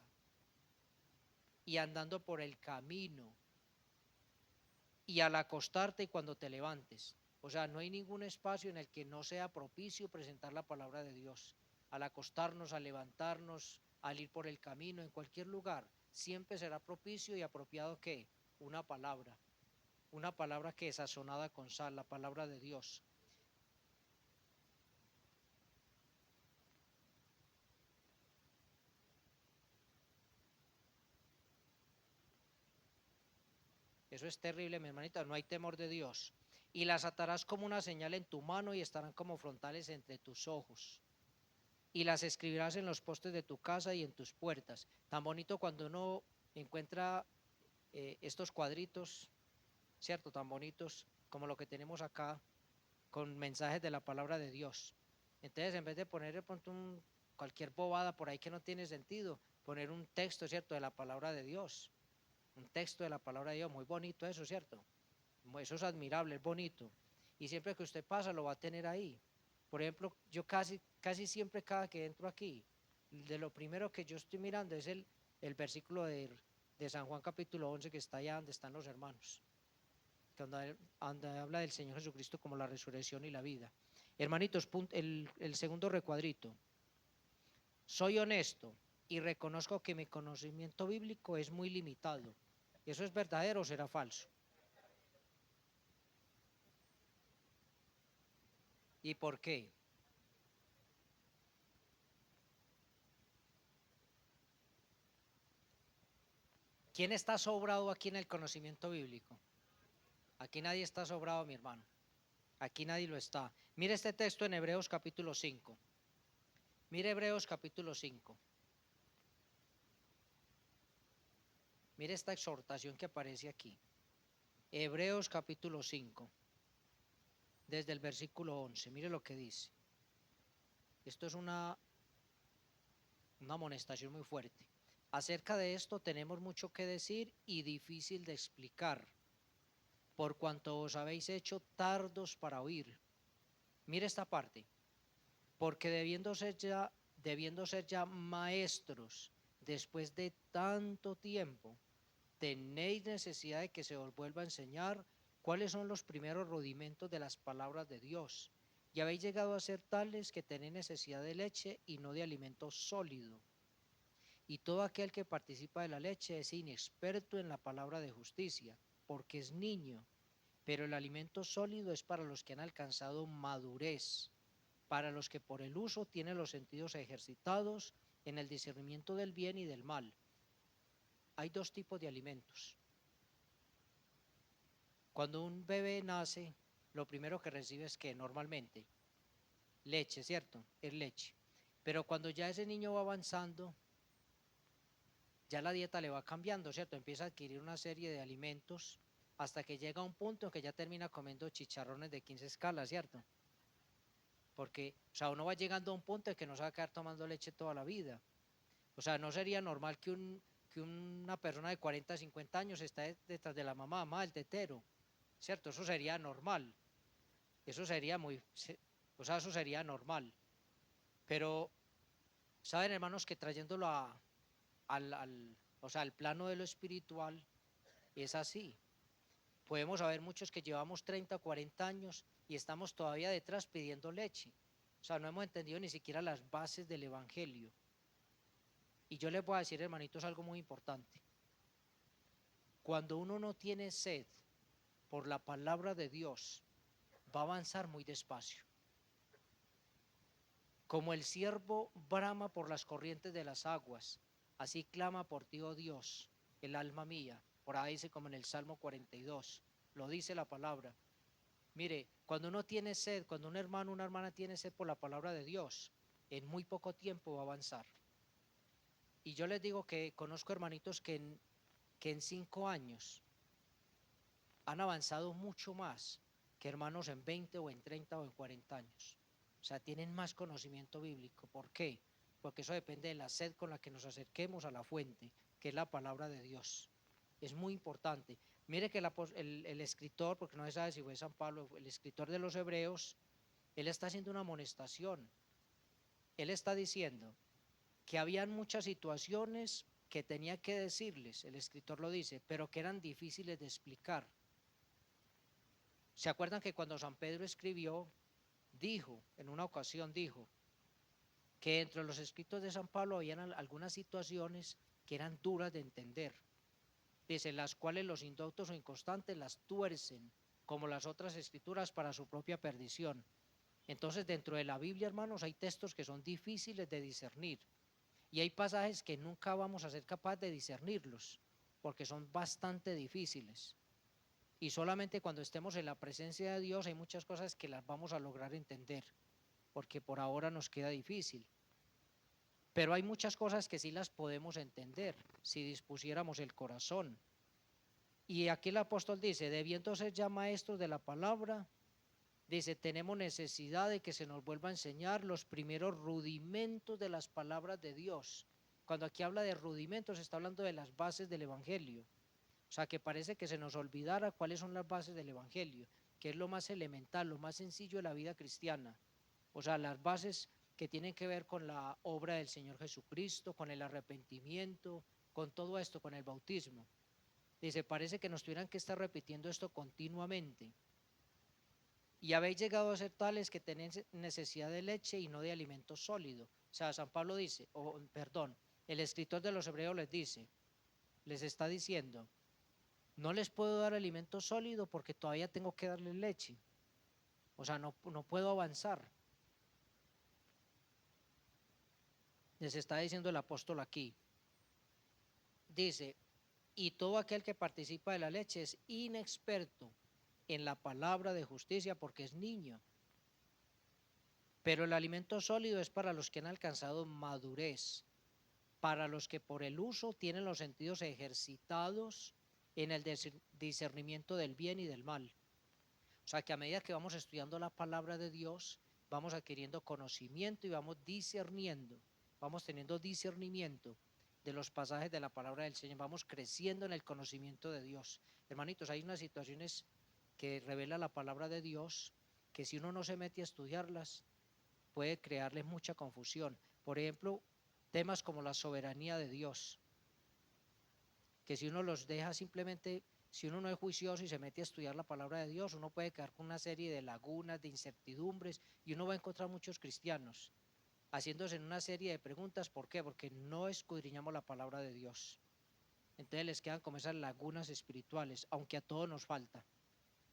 y andando por el camino y al acostarte y cuando te levantes. O sea, no hay ningún espacio en el que no sea propicio presentar la palabra de Dios. Al acostarnos, al levantarnos, al ir por el camino, en cualquier lugar, siempre será propicio y apropiado que una palabra que es sazonada con sal, la palabra de Dios. Eso es terrible, mi hermanita, no hay temor de Dios. Y las atarás como una señal en tu mano y estarán como frontales entre tus ojos. Y las escribirás en los postes de tu casa y en tus puertas. Tan bonito cuando uno encuentra estos cuadritos, ¿cierto? Tan bonitos como lo que tenemos acá, con mensajes de la palabra de Dios. Entonces, en vez de poner de pronto cualquier bobada por ahí que no tiene sentido, poner un texto, ¿cierto?, de la palabra de Dios. Un texto de la palabra de Dios, muy bonito eso, ¿cierto? Eso es admirable, es bonito. Y siempre que usted pasa lo va a tener ahí. Por ejemplo, yo casi siempre cada que entro aquí, de lo primero que yo estoy mirando es el versículo de San Juan capítulo 11 que está allá donde están los hermanos, donde habla del Señor Jesucristo como la resurrección y la vida. Hermanitos, el segundo recuadrito. Soy honesto y reconozco que mi conocimiento bíblico es muy limitado. ¿Eso es verdadero o será falso? ¿Y por qué? ¿Quién está sobrado aquí en el conocimiento bíblico? Aquí nadie está sobrado, mi hermano. Aquí nadie lo está. Mire este texto en Hebreos capítulo 5. Mire Hebreos capítulo 5. Mire esta exhortación que aparece aquí. Hebreos capítulo 5, desde el versículo 11. Mire lo que dice. Esto es una amonestación muy fuerte. Acerca de esto tenemos mucho que decir y difícil de explicar, por cuanto os habéis hecho tardos para oír. Mire esta parte. Porque debiendo ser ya maestros después de tanto tiempo, tenéis necesidad de que se os vuelva a enseñar cuáles son los primeros rudimentos de las palabras de Dios. Y habéis llegado a ser tales que tenéis necesidad de leche y no de alimento sólido. Y todo aquel que participa de la leche es inexperto en la palabra de justicia, porque es niño. Pero el alimento sólido es para los que han alcanzado madurez, para los que por el uso tienen los sentidos ejercitados en el discernimiento del bien y del mal. Hay dos tipos de alimentos. Cuando un bebé nace, lo primero que recibe es que normalmente leche, ¿cierto? Es leche. Pero cuando ya ese niño va avanzando, ya la dieta le va cambiando, ¿cierto? Empieza a adquirir una serie de alimentos hasta que llega a un punto en que ya termina comiendo chicharrones de 15 escalas, ¿cierto? Porque, o sea, uno va llegando a un punto en que no se va a quedar tomando leche toda la vida. O sea, no sería normal que una persona de 40, 50 años esté detrás de la mamá, el tetero, ¿cierto? Eso sería normal. Eso sería eso sería normal. Pero, ¿saben, hermanos, que trayéndolo al plano de lo espiritual, es así? Podemos haber muchos que llevamos 30 o 40 años y estamos todavía detrás pidiendo leche. O sea, no hemos entendido ni siquiera las bases del evangelio. Y yo les voy a decir, hermanitos, algo muy importante. Cuando uno no tiene sed por la palabra de Dios, va a avanzar muy despacio. Como el ciervo brama por las corrientes de las aguas, así clama por ti, oh Dios, el alma mía. Por ahí dice como en el Salmo 42, lo dice la palabra. Mire, cuando uno tiene sed, cuando un hermano o una hermana tiene sed por la palabra de Dios, en muy poco tiempo va a avanzar. Y yo les digo que conozco hermanitos que en 5 años han avanzado mucho más que hermanos en 20 o en 30 o en 40 años. O sea, tienen más conocimiento bíblico. ¿Por qué? Porque eso depende de la sed con la que nos acerquemos a la fuente, que es la palabra de Dios. Es muy importante. Mire que el escritor, porque no se sabe si fue San Pablo, el escritor de los Hebreos, él está haciendo una amonestación. Él está diciendo que habían muchas situaciones que tenía que decirles, el escritor lo dice, pero que eran difíciles de explicar. ¿Se acuerdan que cuando San Pedro escribió, en una ocasión dijo, que entre los escritos de San Pablo habían algunas situaciones que eran duras de entender? Dice, las cuales los indoctos o inconstantes las tuercen, como las otras escrituras, para su propia perdición. Entonces, dentro de la Biblia, hermanos, hay textos que son difíciles de discernir y hay pasajes que nunca vamos a ser capaces de discernirlos porque son bastante difíciles. Y solamente cuando estemos en la presencia de Dios hay muchas cosas que las vamos a lograr entender, porque por ahora nos queda difícil. Pero hay muchas cosas que sí las podemos entender si dispusiéramos el corazón. Y aquí el apóstol dice, debiendo ser ya maestros de la palabra, dice, tenemos necesidad de que se nos vuelva a enseñar los primeros rudimentos de las palabras de Dios. Cuando aquí habla de rudimentos, está hablando de las bases del evangelio. O sea, que parece que se nos olvidara cuáles son las bases del evangelio, que es lo más elemental, lo más sencillo de la vida cristiana. O sea, las bases que tienen que ver con la obra del Señor Jesucristo, con el arrepentimiento, con todo esto, con el bautismo. Dice, parece que nos tuvieran que estar repitiendo esto continuamente. Y habéis llegado a ser tales que tenéis necesidad de leche y no de alimento sólido. O sea, San Pablo dice, el escritor de los Hebreos les está diciendo, no les puedo dar alimento sólido porque todavía tengo que darles leche. O sea, no puedo avanzar. Les está diciendo el apóstol aquí. Dice, y todo aquel que participa de la leche es inexperto en la palabra de justicia porque es niño. Pero el alimento sólido es para los que han alcanzado madurez, para los que por el uso tienen los sentidos ejercitados en el discernimiento del bien y del mal. O sea que a medida que vamos estudiando la palabra de Dios, vamos adquiriendo conocimiento y vamos discerniendo, vamos teniendo discernimiento de los pasajes de la palabra del Señor, vamos creciendo en el conocimiento de Dios. Hermanitos, hay unas situaciones que revela la palabra de Dios que si uno no se mete a estudiarlas, puede crearles mucha confusión. Por ejemplo, temas como la soberanía de Dios, que si uno los deja simplemente, si uno no es juicioso y se mete a estudiar la palabra de Dios, uno puede quedar con una serie de lagunas, de incertidumbres, y uno va a encontrar muchos cristianos haciéndose en una serie de preguntas. ¿Por qué? Porque no escudriñamos la palabra de Dios. Entonces les quedan como esas lagunas espirituales, aunque a todos nos falta.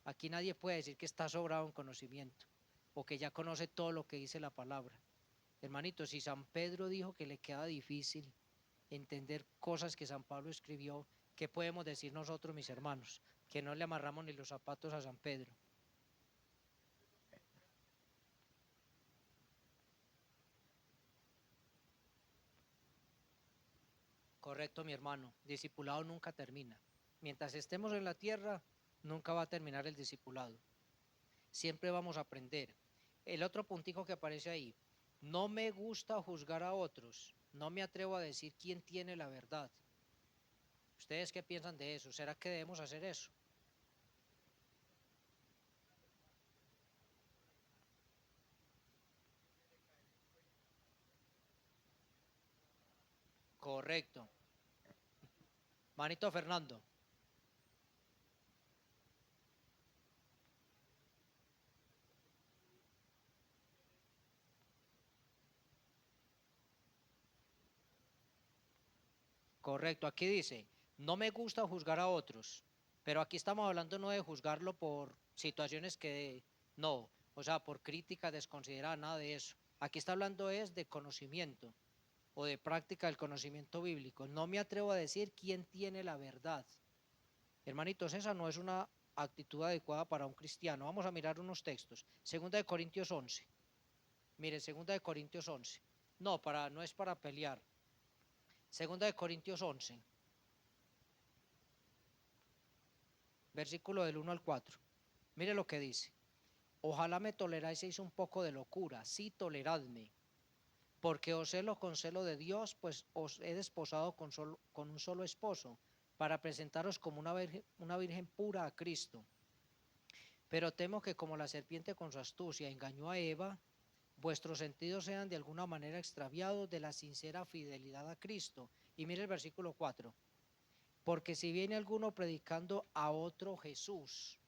Aquí nadie puede decir que está sobrado en conocimiento o que ya conoce todo lo que dice la palabra. Hermanitos, si San Pedro dijo que le queda difícil entender cosas que San Pablo escribió, ¿qué podemos decir nosotros, mis hermanos? Que no le amarramos ni los zapatos a San Pedro. Correcto, mi hermano. Discipulado nunca termina. Mientras estemos en la tierra, nunca va a terminar el discipulado. Siempre vamos a aprender. El otro puntico que aparece ahí, no me gusta juzgar a otros, no me atrevo a decir quién tiene la verdad. ¿Ustedes qué piensan de eso? ¿Será que debemos hacer eso? Correcto. Manito Fernando. Correcto, aquí dice, no me gusta juzgar a otros, pero aquí estamos hablando no de juzgarlo por situaciones que no, o sea, por crítica desconsiderada, nada de eso. Aquí está hablando es de conocimiento o de práctica del conocimiento bíblico. No me atrevo a decir quién tiene la verdad. Hermanitos, esa no es una actitud adecuada para un cristiano. Vamos a mirar unos textos. Segunda de Corintios 11. Mire, Segunda de Corintios 11. No, no es para pelear. Segunda de Corintios 11, versículo del 1 al 4. Mire lo que dice. Ojalá me toleráis un poco de locura, sí toleradme, porque os celo con celo de Dios, pues os he desposado con un solo esposo, para presentaros como una virgen pura a Cristo. Pero temo que como la serpiente con su astucia engañó a Eva, vuestros sentidos sean de alguna manera extraviados de la sincera fidelidad a Cristo. Y mire el versículo 4. Porque si viene alguno predicando a otro Jesús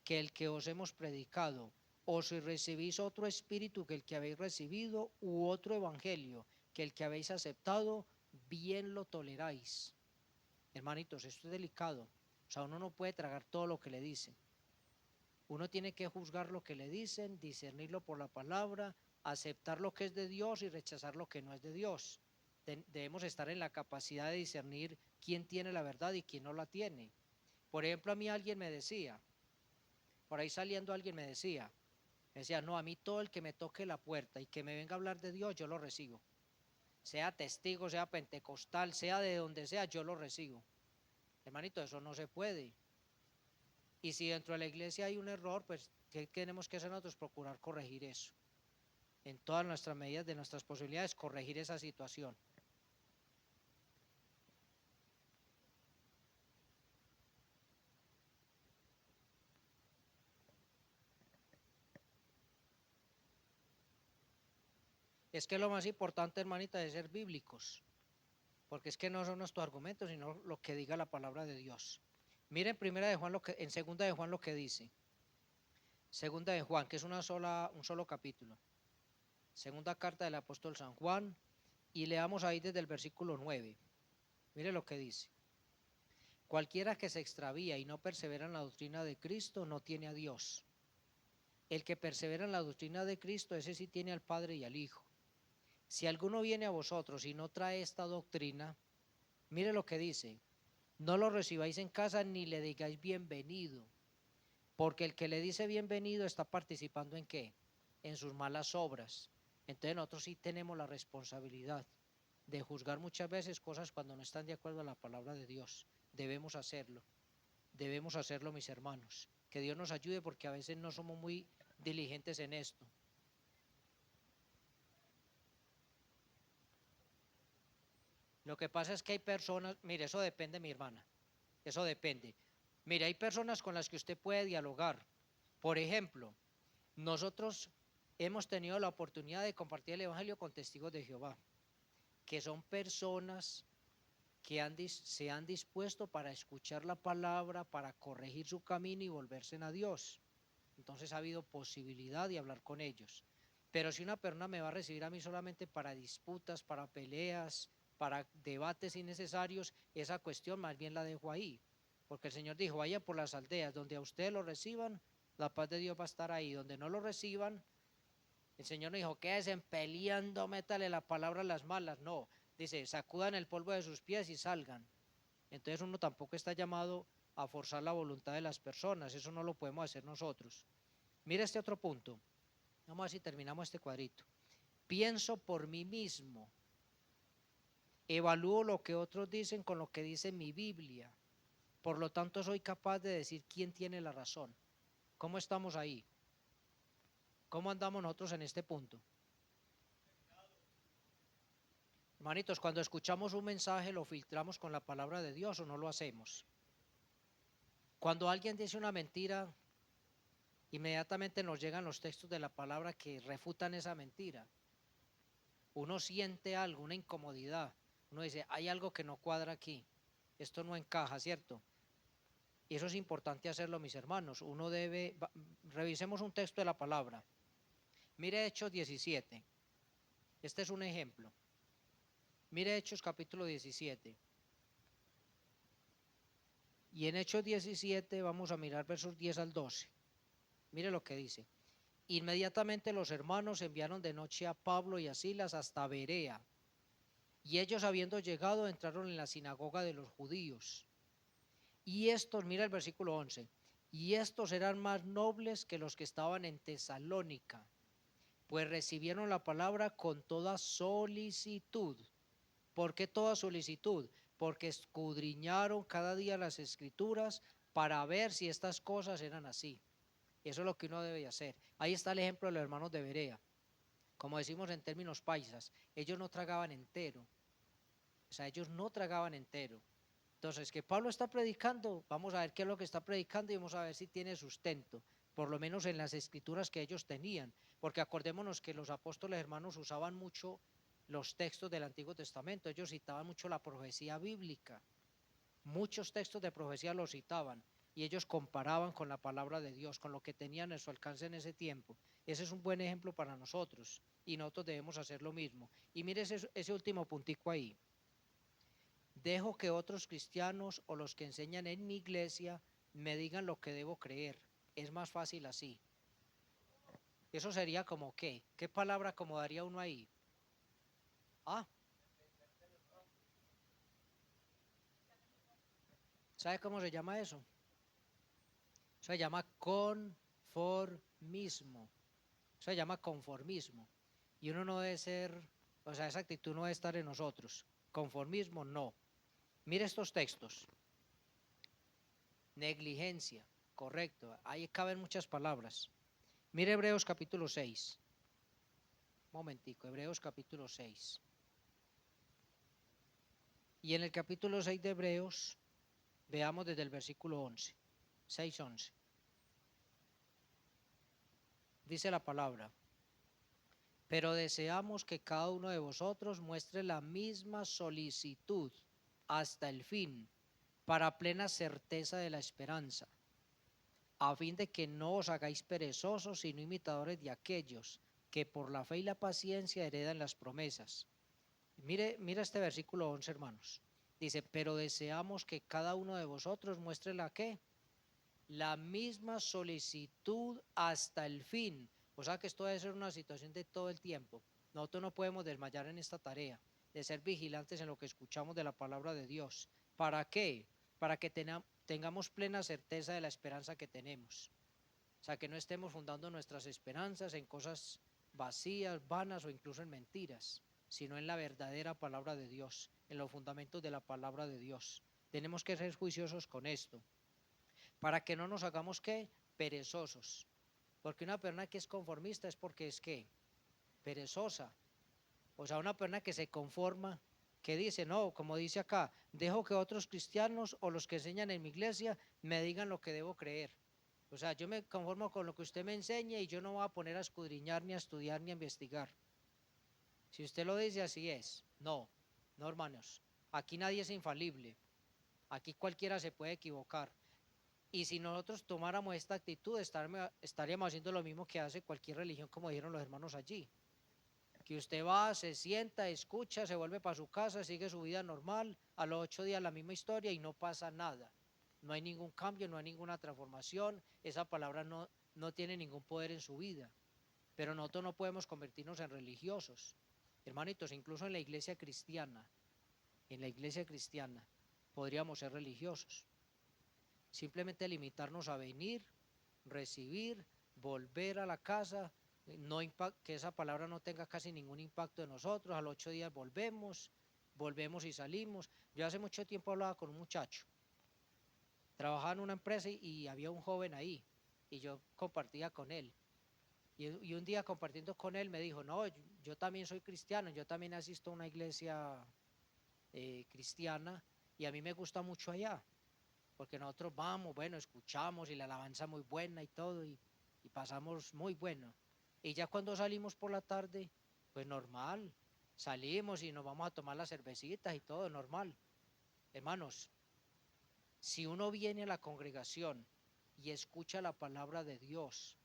que el que os hemos predicado, o si recibís otro espíritu que el que habéis recibido, u otro evangelio que el que habéis aceptado, bien lo toleráis. Hermanitos, esto es delicado. O sea, uno no puede tragar todo lo que le dicen. Uno tiene que juzgar lo que le dicen, discernirlo por la palabra, aceptar lo que es de Dios y rechazar lo que no es de Dios. Debemos estar en la capacidad de discernir quién tiene la verdad y quién no la tiene. Por ejemplo, a mí alguien me decía, por ahí saliendo alguien me decía, no, a mí todo el que me toque la puerta y que me venga a hablar de Dios, yo lo recibo. Sea testigo, sea pentecostal, sea de donde sea, yo lo recibo. Hermanito, eso no se puede. Y si dentro de la iglesia hay un error, pues, ¿qué tenemos que hacer nosotros? Procurar corregir eso. En todas nuestras medidas de nuestras posibilidades, corregir esa situación. Es que lo más importante, hermanita, es ser bíblicos, porque es que no son nuestros argumentos, sino lo que diga la palabra de Dios. Miren en segunda de Juan lo que dice. Segunda de Juan, que es un solo capítulo. Segunda carta del apóstol San Juan, y leamos ahí desde el versículo 9. Mire lo que dice. Cualquiera que se extravía y no persevera en la doctrina de Cristo no tiene a Dios. El que persevera en la doctrina de Cristo, ese sí tiene al Padre y al Hijo. Si alguno viene a vosotros y no trae esta doctrina, mire lo que dice, no lo recibáis en casa ni le digáis bienvenido, porque el que le dice bienvenido está participando ¿en qué? En sus malas obras. Entonces nosotros sí tenemos la responsabilidad de juzgar muchas veces cosas cuando no están de acuerdo a la palabra de Dios. debemos hacerlo, mis hermanos. Que Dios nos ayude porque a veces no somos muy diligentes en esto. Lo que pasa es que hay personas, mire, eso depende, mi hermana, eso depende. Mire, hay personas con las que usted puede dialogar. Por ejemplo, nosotros hemos tenido la oportunidad de compartir el Evangelio con testigos de Jehová, que son personas que se han dispuesto para escuchar la palabra, para corregir su camino y volverse a Dios. Entonces ha habido posibilidad de hablar con ellos. Pero si una persona me va a recibir a mí solamente para disputas, para peleas, para debates innecesarios, esa cuestión más bien la dejo ahí. Porque el Señor dijo, vaya por las aldeas, donde a ustedes lo reciban, la paz de Dios va a estar ahí. Donde no lo reciban, el Señor no dijo, quédense peleando, métale la palabra a las malas. No, dice, sacudan el polvo de sus pies y salgan. Entonces uno tampoco está llamado a forzar la voluntad de las personas, eso no lo podemos hacer nosotros. Mira este otro punto, vamos a ver si terminamos este cuadrito. Pienso por mí mismo, evalúo lo que otros dicen con lo que dice mi Biblia, por lo tanto soy capaz de decir quién tiene la razón. ¿Cómo estamos ahí? ¿Cómo andamos nosotros en este punto? Hermanitos, cuando escuchamos un mensaje, ¿lo filtramos con la palabra de Dios o no lo hacemos? Cuando alguien dice una mentira, inmediatamente nos llegan los textos de la palabra que refutan esa mentira. Uno siente algo, una incomodidad. Uno dice, hay algo que no cuadra aquí. Esto no encaja, ¿cierto? Y eso es importante hacerlo, mis hermanos. Revisemos un texto de la palabra. Mire Hechos 17. Este es un ejemplo. Mire Hechos capítulo 17. Y en Hechos 17 vamos a mirar versos 10 al 12. Mire lo que dice. Inmediatamente los hermanos enviaron de noche a Pablo y a Silas hasta Berea. Y ellos, habiendo llegado, entraron en la sinagoga de los judíos. Y estos, mira el versículo 11, y estos eran más nobles que los que estaban en Tesalónica, pues recibieron la palabra con toda solicitud. ¿Por qué toda solicitud? Porque escudriñaron cada día las escrituras para ver si estas cosas eran así. Eso es lo que uno debe hacer. Ahí está el ejemplo de los hermanos de Berea. Como decimos en términos paisas, ellos no tragaban entero. O sea, ellos no tragaban entero. Entonces, que Pablo está predicando, vamos a ver qué es lo que está predicando y vamos a ver si tiene sustento, por lo menos en las escrituras que ellos tenían. Porque acordémonos que los apóstoles hermanos usaban mucho los textos del Antiguo Testamento, ellos citaban mucho la profecía bíblica. Muchos textos de profecía los citaban y ellos comparaban con la palabra de Dios, con lo que tenían a su alcance en ese tiempo. Ese es un buen ejemplo para nosotros y nosotros debemos hacer lo mismo. Y mire ese último puntico ahí. Dejo que otros cristianos o los que enseñan en mi iglesia me digan lo que debo creer. Es más fácil así. Eso sería como ¿qué? ¿Qué palabra acomodaría uno ahí? Ah, ¿sabe cómo se llama eso? Se llama conformismo. Se llama conformismo. Y uno no debe ser, o sea, esa actitud no debe estar en nosotros. Conformismo, no. Mire estos textos. Negligencia, correcto. Ahí caben muchas palabras. Mire Hebreos capítulo 6. Un momentico, Hebreos capítulo 6. Y en el capítulo 6 de Hebreos, veamos desde el versículo 11. 6:11. Dice la palabra. Pero deseamos que cada uno de vosotros muestre la misma solicitud hasta el fin, para plena certeza de la esperanza, a fin de que no os hagáis perezosos, sino imitadores de aquellos que por la fe y la paciencia heredan las promesas. Mira este versículo 11, hermanos. Dice, pero deseamos que cada uno de vosotros muestre la ¿qué? La misma solicitud hasta el fin. O sea que esto debe ser una situación de todo el tiempo. Nosotros no podemos desmayar en esta tarea de ser vigilantes en lo que escuchamos de la palabra de Dios. ¿Para qué? Para que tengamos plena certeza de la esperanza que tenemos. O sea, que no estemos fundando nuestras esperanzas en cosas vacías, vanas o incluso en mentiras, sino en la verdadera palabra de Dios, en los fundamentos de la palabra de Dios. Tenemos que ser juiciosos con esto, para que no nos hagamos ¿qué? Perezosos. Porque una persona que es conformista es porque es ¿qué? Perezosa. O sea, una persona que se conforma, que dice, no, como dice acá, dejo que otros cristianos o los que enseñan en mi iglesia me digan lo que debo creer. O sea, yo me conformo con lo que usted me enseñe y yo no voy a poner a escudriñar, ni a estudiar, ni a investigar. Si usted lo dice, así es. No, no, hermanos. Aquí nadie es infalible. Aquí cualquiera se puede equivocar. Y si nosotros tomáramos esta actitud, estaríamos haciendo lo mismo que hace cualquier religión, como dijeron los hermanos allí. Que usted va, se sienta, escucha, se vuelve para su casa, sigue su vida normal, a los 8 días la misma historia y no pasa nada. No hay ningún cambio, no hay ninguna transformación, esa palabra no tiene ningún poder en su vida. Pero nosotros no podemos convertirnos en religiosos. Hermanitos, incluso en la iglesia cristiana, podríamos ser religiosos. Simplemente limitarnos a venir, recibir, volver a la casa, no que esa palabra no tenga casi ningún impacto en nosotros, a los 8 días volvemos y salimos. Yo hace mucho tiempo hablaba con un muchacho, trabajaba en una empresa y había un joven ahí, y yo compartía con él. Y un día compartiendo con él me dijo, no, yo también soy cristiano, yo también asisto a una iglesia cristiana y a mí me gusta mucho allá, porque nosotros vamos, bueno, escuchamos y la alabanza muy buena y todo, y pasamos muy bueno. Y ya cuando salimos por la tarde, pues normal, salimos y nos vamos a tomar las cervecitas y todo normal. Hermanos, si uno viene a la congregación y escucha la palabra de Dios,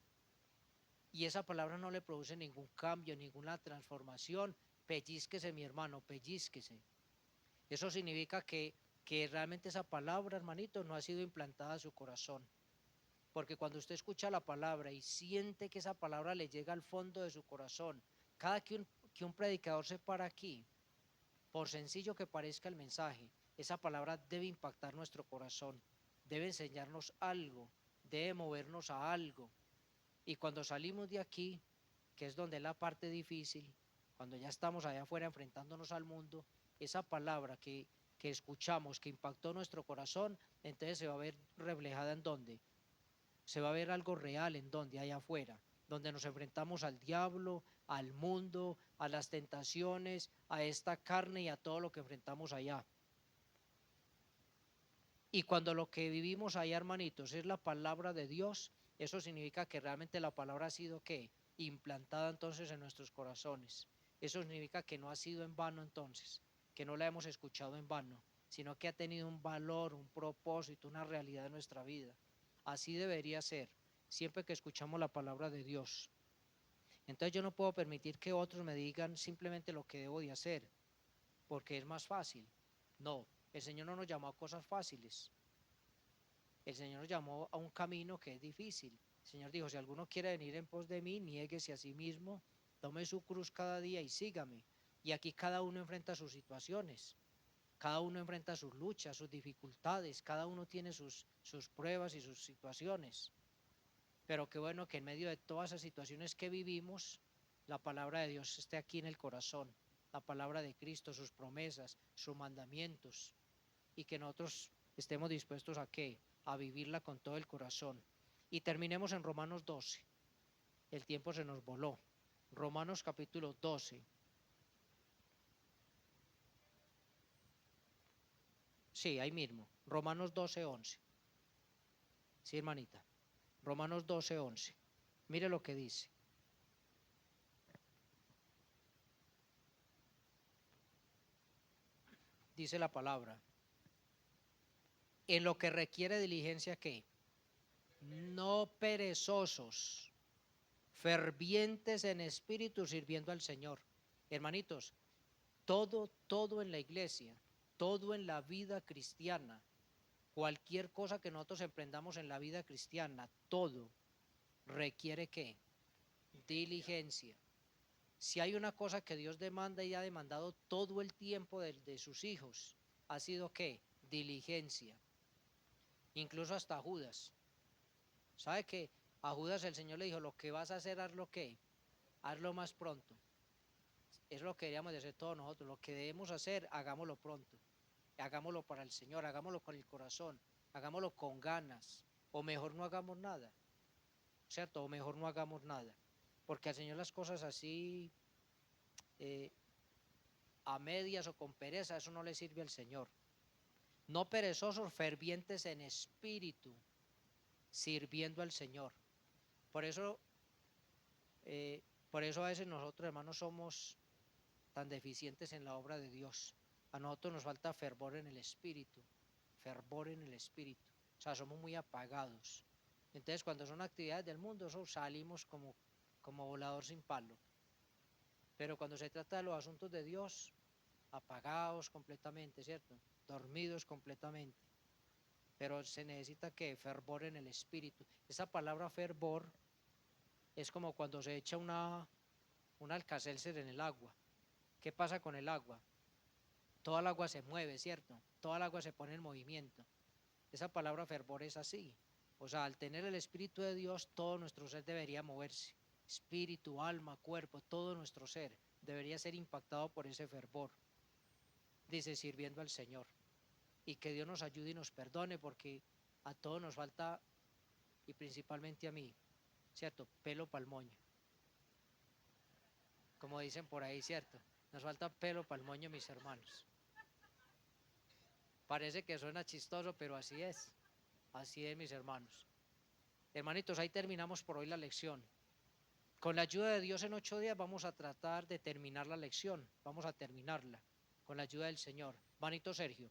y esa palabra no le produce ningún cambio, ninguna transformación, pellizquese mi hermano, pellizquese. Eso significa que realmente esa palabra, hermanito, no ha sido implantada en su corazón. Porque cuando usted escucha la palabra y siente que esa palabra le llega al fondo de su corazón, cada que un predicador se para aquí, por sencillo que parezca el mensaje, esa palabra debe impactar nuestro corazón, debe enseñarnos algo, debe movernos a algo. Y cuando salimos de aquí, que es donde es la parte difícil, cuando ya estamos allá afuera enfrentándonos al mundo, esa palabra que escuchamos, que impactó nuestro corazón, entonces se va a ver reflejada en dónde. Se va a ver algo real en donde, allá afuera, donde nos enfrentamos al diablo, al mundo, a las tentaciones, a esta carne y a todo lo que enfrentamos allá. Y cuando lo que vivimos allá, hermanitos, es la palabra de Dios, eso significa que realmente la palabra ha sido ¿qué? Implantada entonces en nuestros corazones. Eso significa que no ha sido en vano entonces, que no la hemos escuchado en vano, sino que ha tenido un valor, un propósito, una realidad en nuestra vida. Así debería ser, siempre que escuchamos la palabra de Dios. Entonces yo no puedo permitir que otros me digan simplemente lo que debo de hacer, porque es más fácil. No, el Señor no nos llamó a cosas fáciles. El Señor nos llamó a un camino que es difícil. El Señor dijo, si alguno quiere venir en pos de mí, niéguese a sí mismo, tome su cruz cada día y sígame. Y aquí cada uno enfrenta sus situaciones, cada uno enfrenta sus luchas, sus dificultades, cada uno tiene sus pruebas y sus situaciones. Pero qué bueno que en medio de todas esas situaciones que vivimos, la palabra de Dios esté aquí en el corazón, la palabra de Cristo, sus promesas, sus mandamientos, y que nosotros estemos dispuestos a qué, a vivirla con todo el corazón. Y terminemos en Romanos 12. El tiempo se nos voló. Romanos capítulo 12. Sí, ahí mismo. Romanos 12, 11. Sí, hermanita. Romanos 12, 11. Mire lo que dice. Dice la palabra. En lo que requiere diligencia, ¿qué? No perezosos, fervientes en espíritu, sirviendo al Señor. Hermanitos, todo en la iglesia, todo en la vida cristiana, cualquier cosa que nosotros emprendamos en la vida cristiana, todo requiere ¿qué? Diligencia. Si hay una cosa que Dios demanda y ha demandado todo el tiempo de sus hijos, ha sido ¿qué? Diligencia. Incluso hasta Judas. ¿Sabe que a Judas el Señor le dijo, lo que vas a hacer, hazlo qué? Hazlo más pronto. Es lo que deberíamos de hacer todos nosotros. Lo que debemos hacer, hagámoslo pronto. hagámoslo para el Señor, hagámoslo con el corazón, hagámoslo con ganas, o mejor no hagamos nada, ¿cierto? O mejor no hagamos nada, porque al Señor las cosas así eh, a medias o con pereza, eso no le sirve al Señor. No perezosos, fervientes en espíritu, sirviendo al Señor. Por eso, por eso a veces nosotros, hermanos, somos tan deficientes en la obra de Dios. A nosotros nos falta fervor en el espíritu, fervor en el espíritu. O sea, somos muy apagados. Entonces, cuando son actividades del mundo, eso salimos como volador sin palo. Pero cuando se trata de los asuntos de Dios, apagados completamente, ¿cierto? Dormidos completamente. Pero se necesita que fervor en el espíritu. Esa palabra fervor es como cuando se echa un Alka-Seltzer en el agua. ¿Qué pasa con el agua? Toda el agua se mueve, ¿cierto? Toda el agua se pone en movimiento. Esa palabra fervor es así. O sea, al tener el Espíritu de Dios, todo nuestro ser debería moverse. Espíritu, alma, cuerpo, todo nuestro ser debería ser impactado por ese fervor. Dice, sirviendo al Señor. Y que Dios nos ayude y nos perdone, porque a todos nos falta, y principalmente a mí, ¿cierto? Pelo pa'l moño. Como dicen por ahí, ¿cierto? Nos falta pelo pa'l moño, mis hermanos. Parece que suena chistoso, pero así es. Así es, mis hermanos. Hermanitos, ahí terminamos por hoy la lección. Con la ayuda de Dios en 8 días vamos a tratar de terminar la lección. Vamos a terminarla con la ayuda del Señor. Manito Sergio.